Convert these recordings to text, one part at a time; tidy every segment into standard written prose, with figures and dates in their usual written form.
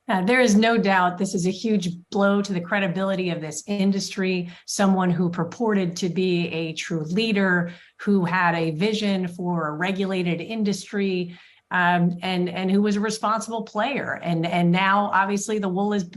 There is no doubt this is a huge blow to the credibility of this industry. Someone who purported to be a true leader, who had a vision for a regulated industry, and who was a responsible player. And now, obviously, the wool is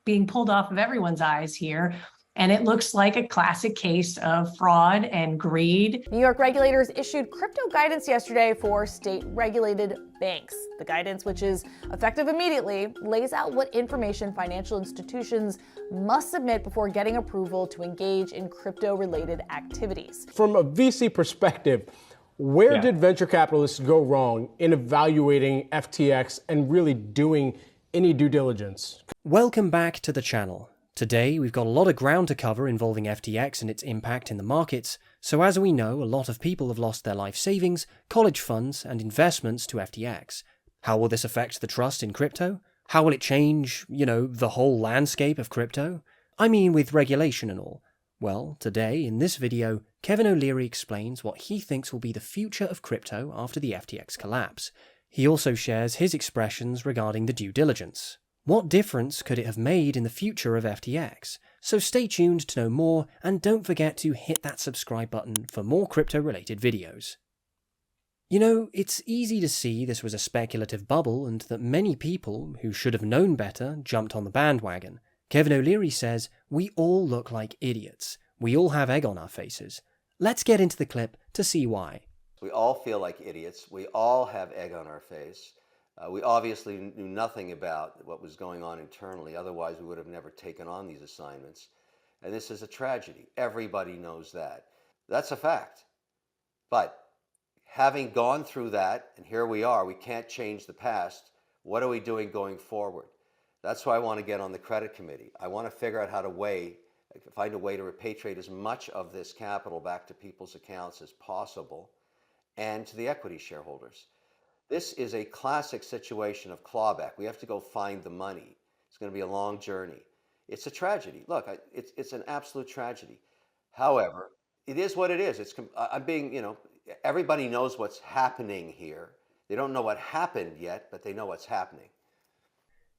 being pulled off of everyone's eyes here. And it looks like a classic case of fraud and greed. New York regulators issued crypto guidance yesterday for state-regulated banks. The guidance, which is effective immediately, lays out what information financial institutions must submit before getting approval to engage in crypto-related activities. From a VC perspective, where did venture capitalists go wrong in evaluating FTX and really doing any due diligence? Welcome back to the channel. Today, we've got a lot of ground to cover involving FTX and its impact in the markets, so as we know, a lot of people have lost their life savings, college funds, and investments to FTX. How will this affect the trust in crypto? How will it change, the whole landscape of crypto? I mean, with regulation and all. Well, today, in this video, Kevin O'Leary explains what he thinks will be the future of crypto after the FTX collapse. He also shares his expressions regarding the due diligence. What difference could it have made in the future of FTX? So stay tuned to know more, and don't forget to hit that subscribe button for more crypto-related videos. It's easy to see this was a speculative bubble and that many people, who should have known better, jumped on the bandwagon. Kevin O'Leary says, "We all look like idiots. We all have egg on our faces." Let's get into the clip to see why. We all feel like idiots. We all have egg on our face. We obviously knew nothing about what was going on internally. Otherwise, we would have never taken on these assignments. And this is a tragedy. Everybody knows that. That's a fact. But having gone through that, and here we are, we can't change the past. What are we doing going forward? That's why I want to get on the credit committee. I want to figure out how to find a way to repatriate as much of this capital back to people's accounts as possible and to the equity shareholders. This is a classic situation of clawback. We have to go find the money. It's going to be a long journey. It's a tragedy. Look, it's an absolute tragedy. However, it is what it is. Everybody knows what's happening here. They don't know what happened yet, but they know what's happening.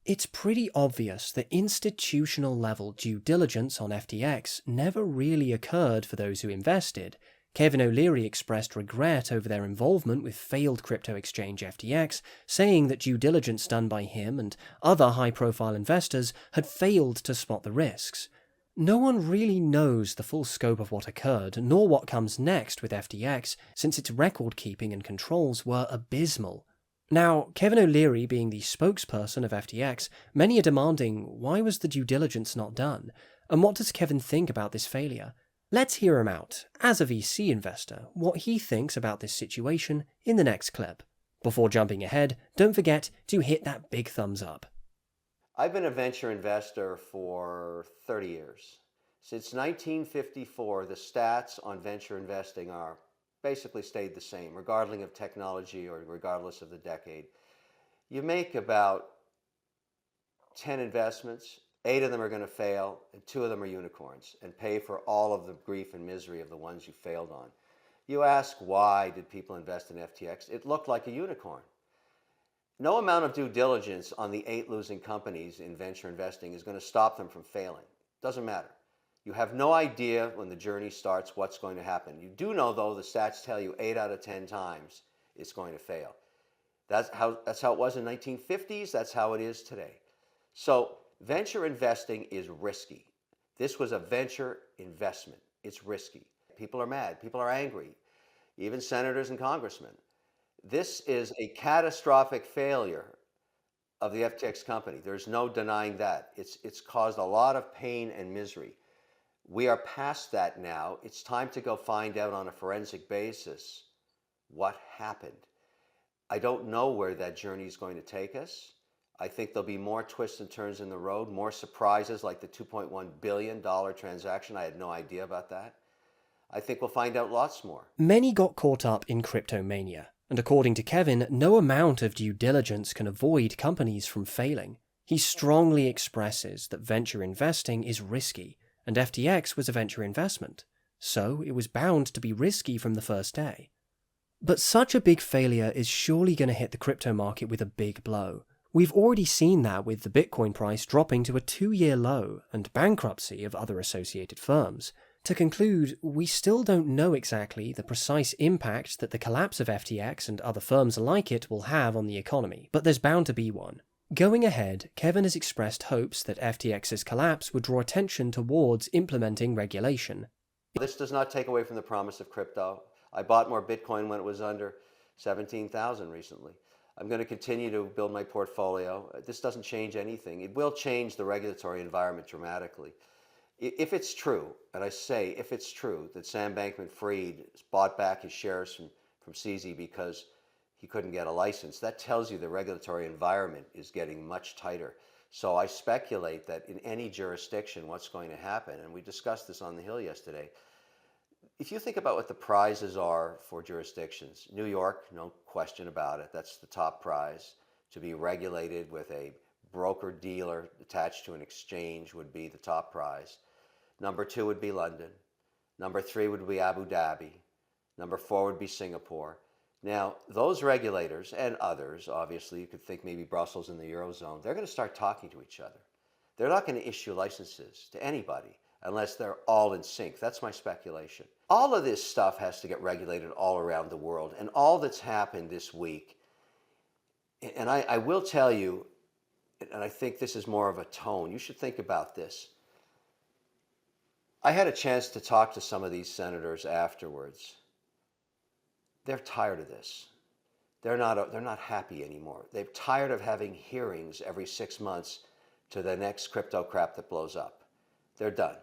It's pretty obvious that institutional level due diligence on FTX never really occurred for those who invested. Kevin O'Leary expressed regret over their involvement with failed crypto exchange FTX, saying that due diligence done by him and other high-profile investors had failed to spot the risks. No one really knows the full scope of what occurred, nor what comes next with FTX, since its record-keeping and controls were abysmal. Now, Kevin O'Leary being the spokesperson of FTX, many are demanding, why was the due diligence not done? And what does Kevin think about this failure? Let's hear him out, as a VC investor, what he thinks about this situation in the next clip. Before jumping ahead, don't forget to hit that big thumbs up. I've been a venture investor for 30 years. Since 1954, the stats on venture investing are basically stayed the same, regardless of technology or regardless of the decade. You make about 10 investments, 8 of them are going to fail, and 2 of them are unicorns, and pay for all of the grief and misery of the ones you failed on. You ask, why did people invest in FTX? It looked like a unicorn. No amount of due diligence on the 8 losing companies in venture investing is going to stop them from failing. Doesn't matter. You have no idea when the journey starts what's going to happen. You do know, though, the stats tell you 8 out of 10 times it's going to fail. That's how it was in the 1950s. That's how it is today. So venture investing is risky. This was a venture investment. It's risky. People are mad. People are angry. Even senators and congressmen. This is a catastrophic failure of the FTX company. There's no denying that. It's caused a lot of pain and misery. We are past that now. It's time to go find out on a forensic basis what happened. I don't know where that journey is going to take us. I think there'll be more twists and turns in the road, more surprises like the $2.1 billion transaction. I had no idea about that. I think we'll find out lots more. Many got caught up in cryptomania, and according to Kevin, no amount of due diligence can avoid companies from failing. He strongly expresses that venture investing is risky, and FTX was a venture investment, so it was bound to be risky from the first day. But such a big failure is surely going to hit the crypto market with a big blow. We've already seen that with the Bitcoin price dropping to a 2-year low and bankruptcy of other associated firms. To conclude, we still don't know exactly the precise impact that the collapse of FTX and other firms like it will have on the economy, but there's bound to be one. Going ahead, Kevin has expressed hopes that FTX's collapse would draw attention towards implementing regulation. This does not take away from the promise of crypto. I bought more Bitcoin when it was under 17,000 recently. I'm going to continue to build my portfolio. This doesn't change anything. It will change the regulatory environment dramatically. If it's true, and I say if it's true, that Sam Bankman-Fried bought back his shares from CZ because he couldn't get a license, that tells you the regulatory environment is getting much tighter. So I speculate that in any jurisdiction, what's going to happen, and we discussed this on the Hill yesterday, if you think about what the prizes are for jurisdictions, New York, no question about it, that's the top prize. To be regulated with a broker-dealer attached to an exchange would be the top prize. Number 2 would be London. Number 3 would be Abu Dhabi. Number 4 would be Singapore. Now, those regulators and others, obviously, you could think maybe Brussels and the Eurozone, they're going to start talking to each other. They're not going to issue licenses to anybody unless they're all in sync. That's my speculation. All of this stuff has to get regulated all around the world. And all that's happened this week, and I will tell you, and I think this is more of a tone, you should think about this. I had a chance to talk to some of these senators afterwards. They're tired of this. They're not happy anymore. They're tired of having hearings every 6 months to the next crypto crap that blows up. They're done.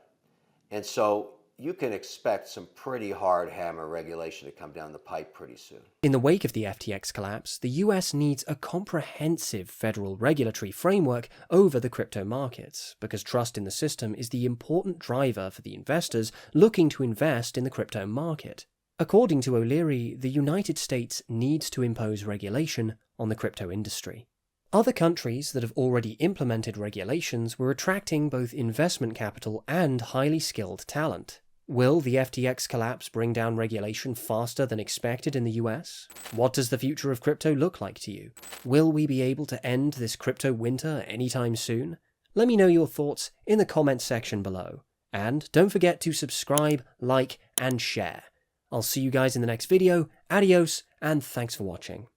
And so you can expect some pretty hard hammer regulation to come down the pipe pretty soon. In the wake of the FTX collapse, the US needs a comprehensive federal regulatory framework over the crypto markets, because trust in the system is the important driver for the investors looking to invest in the crypto market. According to O'Leary, the United States needs to impose regulation on the crypto industry. Other countries that have already implemented regulations were attracting both investment capital and highly skilled talent. Will the FTX collapse bring down regulation faster than expected in the US? What does the future of crypto look like to you? Will we be able to end this crypto winter anytime soon? Let me know your thoughts in the comments section below. And don't forget to subscribe, like, and share. I'll see you guys in the next video. Adios, and thanks for watching.